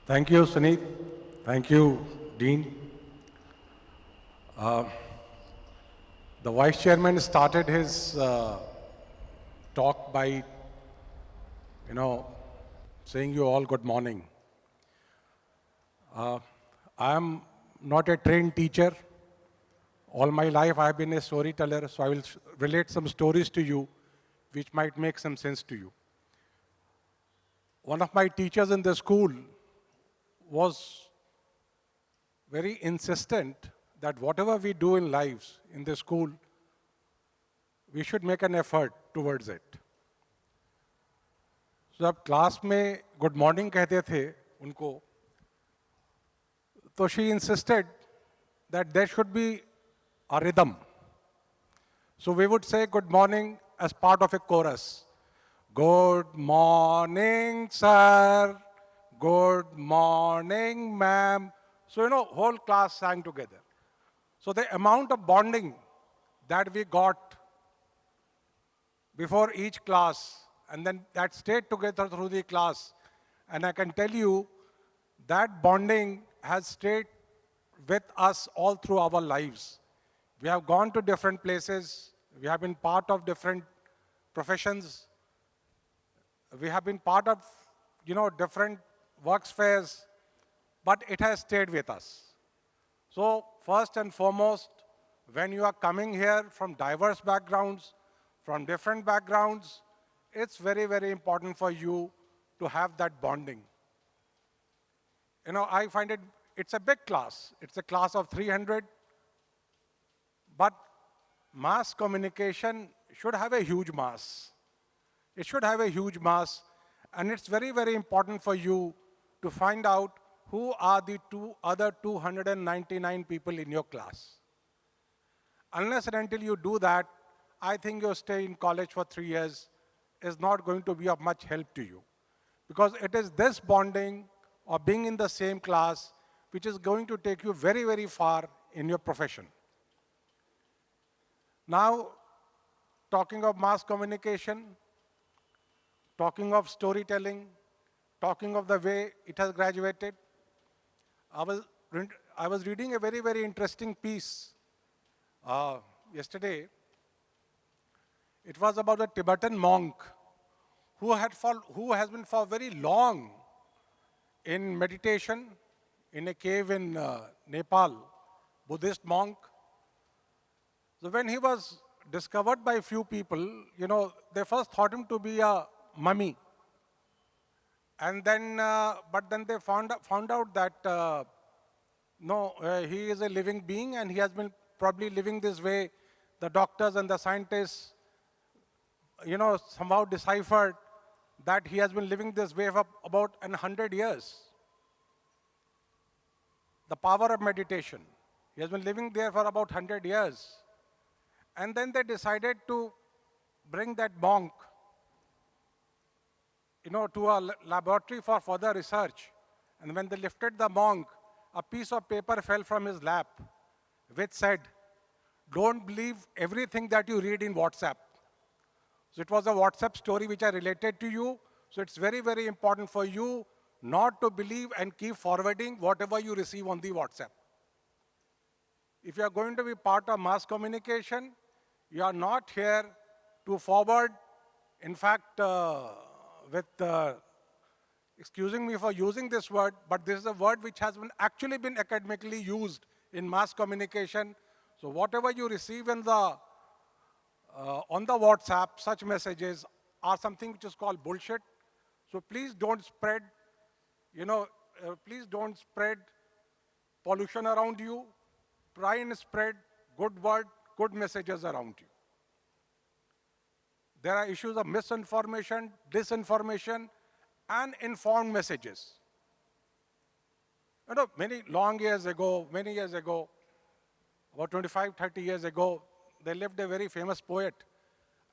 Thank you, Suneet. Thank you, Dean. The Vice Chairman started his talk by, you know, saying you all good morning. I am not a trained teacher. All my life I have been a storyteller, so I will relate some stories to you which might make some sense to you. One of my teachers in the school was very insistent that whatever we do in lives in the school, we should make an effort towards it. So जब class में good morning कहते थे उनको, तो she insisted that there should be a rhythm. So we would say good morning as part of a chorus. Good morning, sir. Good morning, ma'am. So, whole class sang together. So the amount of bonding that we got before each class, and then that stayed together through the class. And I can tell you that bonding has stayed with us all through our lives. We have gone to different places. We have been part of different professions. We have been part of, different work spheres, but it has stayed with us. So first and foremost, when you are coming here from diverse backgrounds, from different backgrounds, it's very, very important for you to have that bonding. I find it's a big class. It's a class of 300, but mass communication should have a huge mass. It should have a huge mass, and it's very, very important for you to find out who are the other 299 people in your class. Unless and until you do that, I think your stay in college for 3 years is not going to be of much help to you. Because it is this bonding or being in the same class which is going to take you very, very far in your profession. Now, talking of mass communication, talking of storytelling, talking of the way it has graduated, I was reading a very, very interesting piece yesterday. It was about a Tibetan monk who has been for very long in meditation in a cave in Nepal, Buddhist monk. So when he was discovered by a few people, they first thought him to be a mummy. And then, but then they found out that no, he is a living being and he has been probably living this way. The doctors and the scientists, somehow deciphered that he has been living this way for about 100 years. The power of meditation. He has been living there for about 100 years. And then they decided to bring that monk, to a laboratory for further research. And when they lifted the monk, a piece of paper fell from his lap, which said, "Don't believe everything that you read in WhatsApp." So it was a WhatsApp story which I related to you. So it's very, very important for you not to believe and keep forwarding whatever you receive on the WhatsApp. If you are going to be part of mass communication, you are not here to forward. In fact, excusing me for using this word, but this is a word which has actually been academically used in mass communication. So whatever you receive in on the WhatsApp, such messages are something which is called bullshit. So please don't spread, please don't spread pollution around you. Try and spread good word, good messages around you. There are issues of misinformation, disinformation, and informed messages. Many years ago, about 25, 30 years ago, there lived a very famous poet.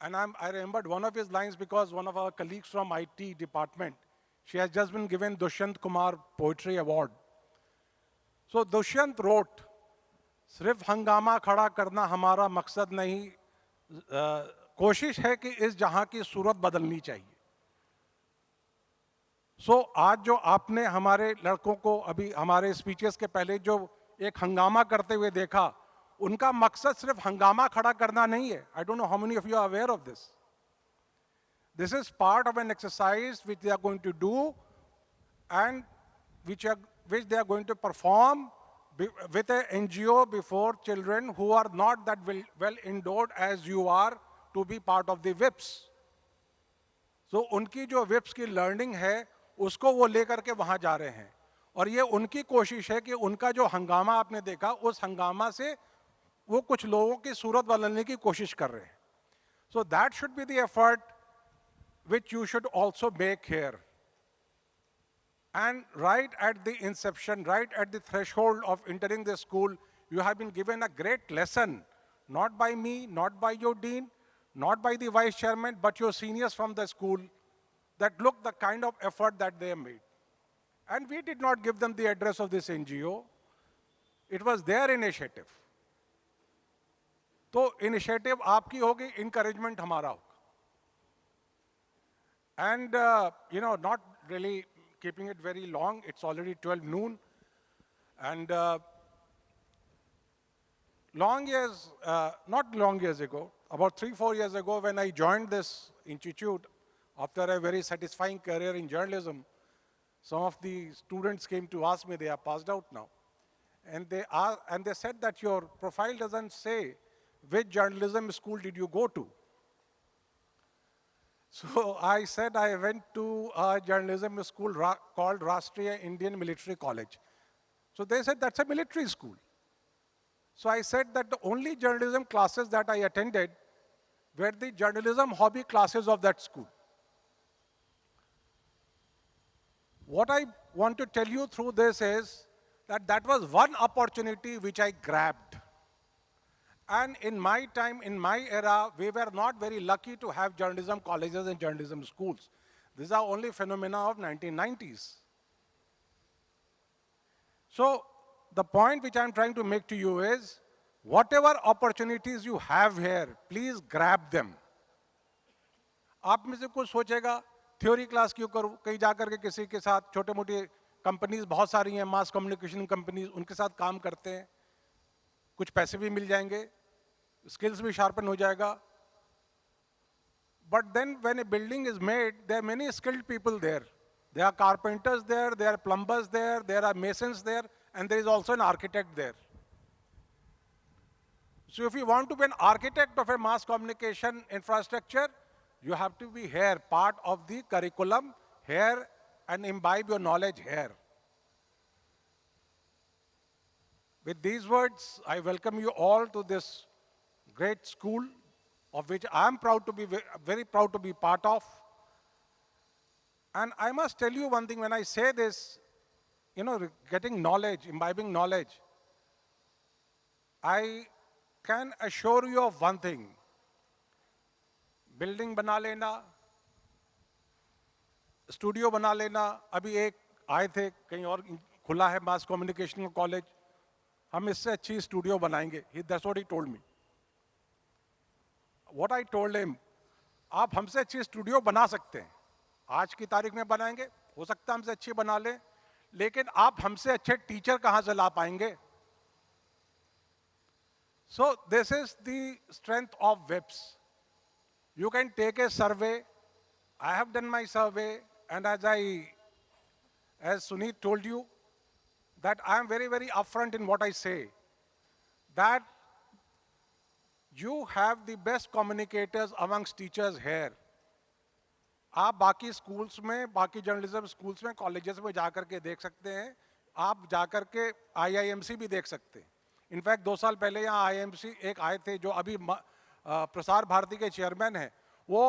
And I remembered one of his lines because one of our colleagues from IT department, she has just been given Dushyant Kumar Poetry Award. So Dushyant wrote, "सिर्फ हंगामा खड़ा करना हमारा मकसद नहीं, कोशिश है कि इस जहां की सूरत बदलनी चाहिए." सो आज जो आपने हमारे लड़कों को अभी हमारे स्पीचेस के पहले जो एक हंगामा करते हुए देखा, उनका मकसद सिर्फ हंगामा खड़ा करना नहीं है. I don't know how many of you are aware of this. This is part of an exercise which they are going to do and which they are going to perform with a NGO before children who are not that well endowed as you are to be part of the WIPS. So उनकी जो WIPS की learning है उसको वो लेकर के वहाँ जा रहे हैं और ये उनकी कोशिश है कि उनका जो हंगामा आपने देखा उस हंगामा से वो कुछ लोगों की सूरत बदलने की कोशिश कर रहे हैं. So that should be the effort which you should also make here. And right at the inception, right at the threshold of entering the school, you have been given a great lesson, not by me, not by your dean, not by the vice chairman, but your seniors from the school, that look the kind of effort that they have made. And we did not give them the address of this NGO. It was their initiative. तो initiative आपकी होगी, encouragement हमारा होगा. And, not really keeping it very long, it's already 12 noon. And not long years ago, about 3-4 years ago, when I joined this institute, after a very satisfying career in journalism, some of the students came to ask me, they are passed out now. And they said that your profile doesn't say which journalism school did you go to. So I said I went to a journalism school called Rashtriya Indian Military College. So they said that's a military school. So I said that the only journalism classes that I attended were the journalism hobby classes of that school. What I want to tell you through this is that that was one opportunity which I grabbed. And in my time, in my era, we were not very lucky to have journalism colleges and journalism schools. These are only phenomena of 1990s. So the point which I'm trying to make to you is, whatever opportunities you have here, please grab them. आप में से कुछ सोचेगा theory class क्यों करूं, कहीं जाकर के किसी के साथ छोटे मोटे कंपनीज बहुत सारी हैं, मास कम्युनिकेशन कंपनीज, उनके साथ काम करते हैं, कुछ पैसे भी मिल जाएंगे, skills भी sharpen हो जाएगा. But then when a building is made, there are many skilled people there. There are carpenters there, there are plumbers there, there are masons there, and there is also an architect there. So if you want to be an architect of a mass communication infrastructure, you have to be here, part of the curriculum here, and imbibe your knowledge here. With these words, I welcome you all to this great school, of which I am proud to be, very proud to be part of. And I must tell you one thing, when I say this, getting knowledge, imbibing knowledge, I can assure you of one thing. Building बना लेना, studio बना लेना, अभी एक आए थे कहीं और खुला है मास कम्युनिकेशन कॉलेज, हम इससे अच्छी स्टूडियो बनाएंगे. That's what he told me. What I told him, आप हमसे अच्छी स्टूडियो बना सकते हैं, आज की तारीख में बनाएंगे, हो सकता है हमसे अच्छी बना लें, लेकिन आप हमसे अच्छे टीचर कहाँ से ला पाएंगे? So this is the strength of WIPS. You can take a survey. I have done my survey, and as Suneet told you, that I am very, very upfront in what I say, that you have the best communicators amongst teachers here. आप बाकी schools में, बाकी journalism schools में, colleges में जाकर के देख सकते हैं, आप जाकर के IIMC भी देख सकते हैं. इनफैक्ट 2 साल पहले यहाँ IIMC एक आए थे, जो अभी प्रसार भारती के चेयरमैन हैं, वो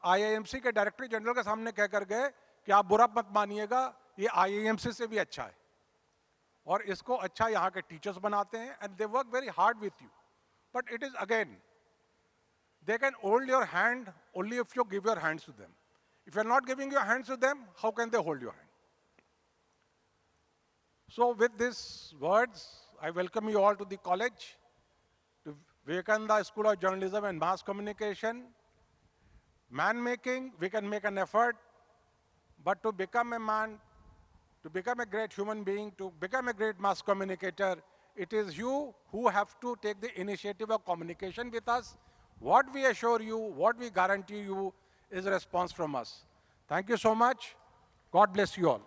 IIMC के डायरेक्टर जनरल के सामने कह कर गए कि आप बुरा मत मानिएगा, ये IIMC से भी अच्छा है, और इसको अच्छा यहाँ के टीचर्स बनाते हैं, and they work very hard with you. But it is again, they can hold your hand only if you give your hands to them. If you're not giving your hands to them, how can they hold your hand? So with these words, I welcome you all to the college, to Vivekananda School of Journalism and Mass Communication. Man making, we can make an effort. But to become a man, to become a great human being, to become a great mass communicator, it is you who have to take the initiative of communication with us. What we assure you, what we guarantee you is a response from us. Thank you so much. God bless you all.